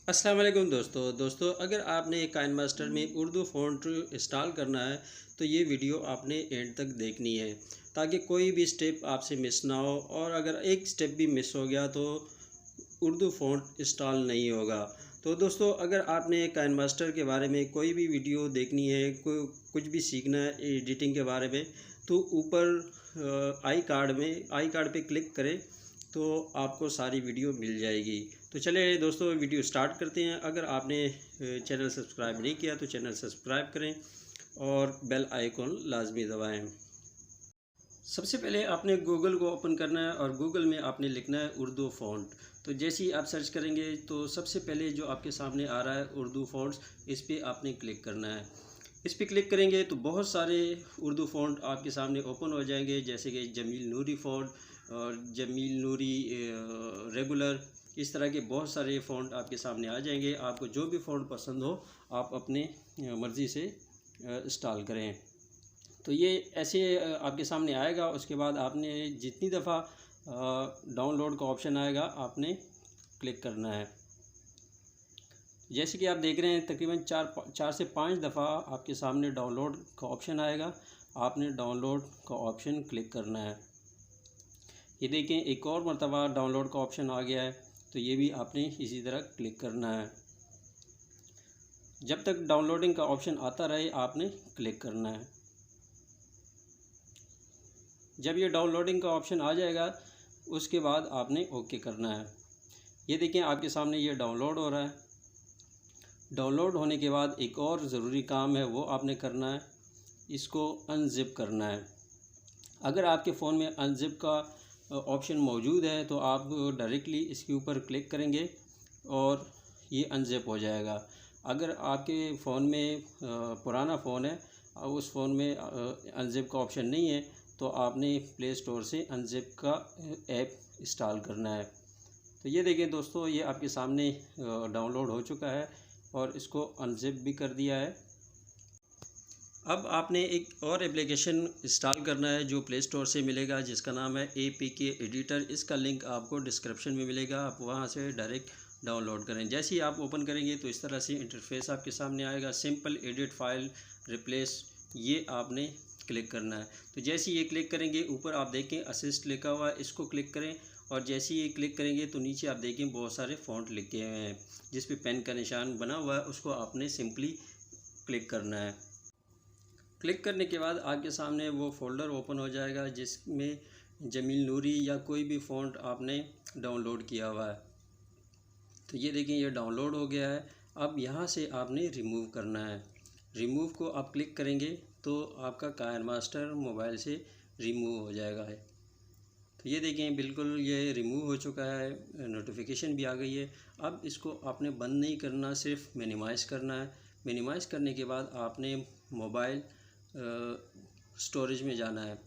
अस्सलाम वालेकुम दोस्तों अगर आपने काइन मास्टर में उर्दू फ़ॉन्ट इंस्टॉल करना है तो ये वीडियो आपने एंड तक देखनी है ताकि कोई भी स्टेप आपसे मिस ना हो। और अगर एक स्टेप भी मिस हो गया तो उर्दू फ़ॉन्ट इंस्टॉल नहीं होगा। तो दोस्तों, अगर आपने काइन मास्टर के बारे में कोई भी वीडियो देखनी है, कुछ भी सीखना है एडिटिंग के बारे में, तो ऊपर आई कार्ड पे क्लिक करें तो आपको सारी वीडियो मिल जाएगी। तो चलिए दोस्तों, वीडियो स्टार्ट करते हैं। अगर आपने चैनल सब्सक्राइब नहीं किया तो चैनल सब्सक्राइब करें और बेल आइकॉन लाजमी दबाएं। सबसे पहले आपने गूगल को ओपन करना है और गूगल में आपने लिखना है उर्दू फ़ॉन्ट। तो जैसे ही आप सर्च करेंगे तो सबसे पहले जो आपके सामने आ रहा है उर्दू फ़ॉन्ट्स, इस पर आपने क्लिक करना है। इस पर क्लिक करेंगे तो बहुत सारे उर्दू फ़ॉन्ट आपके सामने ओपन हो जाएंगे, जैसे कि जमील नूरी फ़ॉन्ट और जमील नूरी रेगुलर। इस तरह के बहुत सारे फ़ॉन्ट आपके सामने आ जाएंगे। आपको जो भी फ़ॉन्ट पसंद हो आप अपने मर्ज़ी से इंस्टॉल करें। तो ये ऐसे आपके सामने आएगा। उसके बाद आपने जितनी दफ़ा डाउनलोड का ऑप्शन आएगा आपने क्लिक करना है। जैसे कि आप देख रहे हैं तकरीबन चार से पाँच दफ़ा आपके सामने डाउनलोड का ऑप्शन आएगा। आपने डाउनलोड का ऑप्शन क्लिक करना है। ये देखें, एक और मरतबा डाउनलोड का ऑप्शन आ गया है, तो ये भी आपने इसी तरह क्लिक करना है। जब तक डाउनलोडिंग का ऑप्शन आता रहे आपने क्लिक करना है। जब ये डाउनलोडिंग का ऑप्शन आ जाएगा उसके बाद आपने ओके करना है। ये देखें, आपके सामने ये डाउनलोड हो रहा है। डाउनलोड होने के बाद एक और ज़रूरी काम है, वो आपने करना है, इसको अनज़िप करना है। अगर आपके फ़ोन में अनज़िप का ऑप्शन मौजूद है तो आप डायरेक्टली इसके ऊपर क्लिक करेंगे और ये अनज़िप हो जाएगा। अगर आपके फ़ोन में पुराना फ़ोन है, उस फ़ोन में अनज़िप का ऑप्शन नहीं है, तो आपने प्ले स्टोर से अनज़िप का ऐप इंस्टॉल करना है। तो ये देखिए दोस्तों, ये आपके सामने डाउनलोड हो चुका है और इसको अनज़िप भी कर दिया है। अब आपने एक और एप्लीकेशन इंस्टॉल करना है जो प्ले स्टोर से मिलेगा, जिसका नाम है APK एडिटर। इसका लिंक आपको डिस्क्रिप्शन में मिलेगा, आप वहां से डायरेक्ट डाउनलोड करें। जैसे ही आप ओपन करेंगे तो इस तरह से इंटरफेस आपके सामने आएगा। सिंपल एडिट फाइल रिप्लेस, ये आपने क्लिक करना है। तो जैसे ही ये क्लिक करेंगे ऊपर आप देखें असिस्ट लिखा हुआ है, इसको क्लिक करें। और जैसे ही ये क्लिक करेंगे तो नीचे आप देखें बहुत सारे फ़ॉन्ट लिखे हुए हैं, जिस पे पेन का निशान बना हुआ है, उसको आपने सिंपली क्लिक करना है। क्लिक करने के बाद आपके सामने वो फ़ोल्डर ओपन हो जाएगा जिसमें जमील नूरी या कोई भी फ़ॉन्ट आपने डाउनलोड किया हुआ है। तो ये देखें, ये डाउनलोड हो गया है। अब यहाँ से आपने रिमूव करना है। रिमूव को आप क्लिक करेंगे तो आपका काइन मास्टर मोबाइल से रिमूव हो जाएगा है। तो ये देखें, बिल्कुल ये रिमूव हो चुका है, नोटिफिकेशन भी आ गई है। अब इसको आपने बंद नहीं करना, सिर्फ मिनिमाइज़ करना है। मिनिमाइज़ करने के बाद आपने मोबाइल स्टोरेज में जाना है।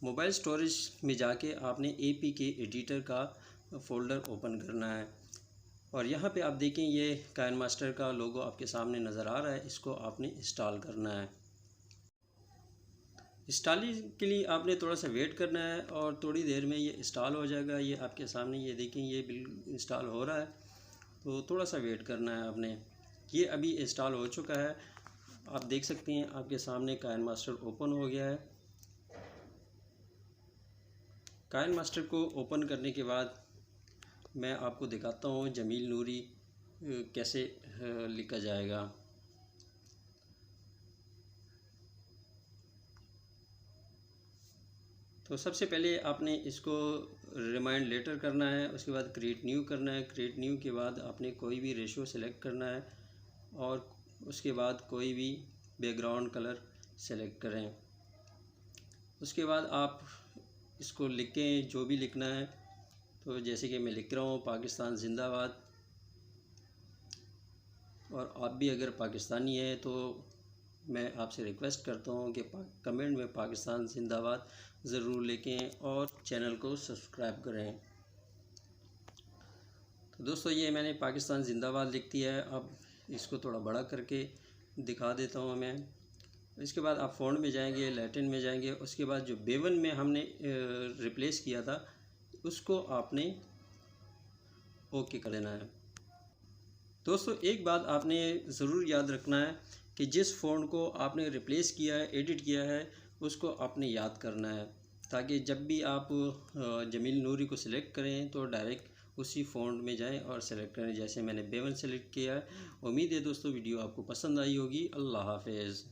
मोबाइल स्टोरेज में जाके आपने APK एडिटर का फ़ोल्डर ओपन करना है। और यहाँ पे आप देखें ये काइन मास्टर का लोगो आपके सामने नज़र आ रहा है, इसको आपने इंस्टॉल करना है। इंस्टॉलिंग के लिए आपने थोड़ा सा वेट करना है और थोड़ी देर में ये इंस्टॉल हो जाएगा। ये आपके सामने ये देखें, ये बिल्कुल इंस्टॉल हो रहा है, तो थोड़ा सा वेट करना है आपने। ये अभी इंस्टॉल हो चुका है, आप देख सकते हैं आपके सामने काइन मास्टर ओपन हो गया है। काइन मास्टर को ओपन करने के बाद मैं आपको दिखाता हूँ जमील नूरी कैसे लिखा जाएगा। तो सबसे पहले आपने इसको रिमाइंड लेटर करना है, उसके बाद क्रिएट न्यू करना है। क्रिएट न्यू के बाद आपने कोई भी रेशो सेलेक्ट करना है और उसके बाद कोई भी बैकग्राउंड कलर सेलेक्ट करें। उसके बाद आप इसको लिखें जो भी लिखना है। तो जैसे कि मैं लिख रहा हूँ पाकिस्तान ज़िंदाबाद, और आप भी अगर पाकिस्तानी हैं तो मैं आपसे रिक्वेस्ट करता हूँ कि कमेंट में पाकिस्तान ज़िंदाबाद ज़रूर लिखें और चैनल को सब्सक्राइब करें। तो दोस्तों, ये मैंने पाकिस्तान ज़िंदाबाद लिख दिया है। अब इसको थोड़ा बड़ा करके दिखा देता हूँ मैं। इसके बाद आप फ़ॉन्ट में जाएंगे, लैटिन में जाएंगे। उसके बाद जो बेवन में हमने रिप्लेस किया था उसको आपने ओके कर देना है। दोस्तों एक बात आपने ज़रूर याद रखना है कि जिस फ़ॉन्ट को आपने रिप्लेस किया है, एडिट किया है, उसको आपने याद करना है, ताकि जब भी आप जमील नूरी को सिलेक्ट करें तो डायरेक्ट उसी फ़ॉन्ट में जाएं और सेलेक्ट करें। जैसे मैंने B1 सेलेक्ट किया है। उम्मीद है दोस्तों वीडियो आपको पसंद आई होगी। अल्लाह हाफ़िज़।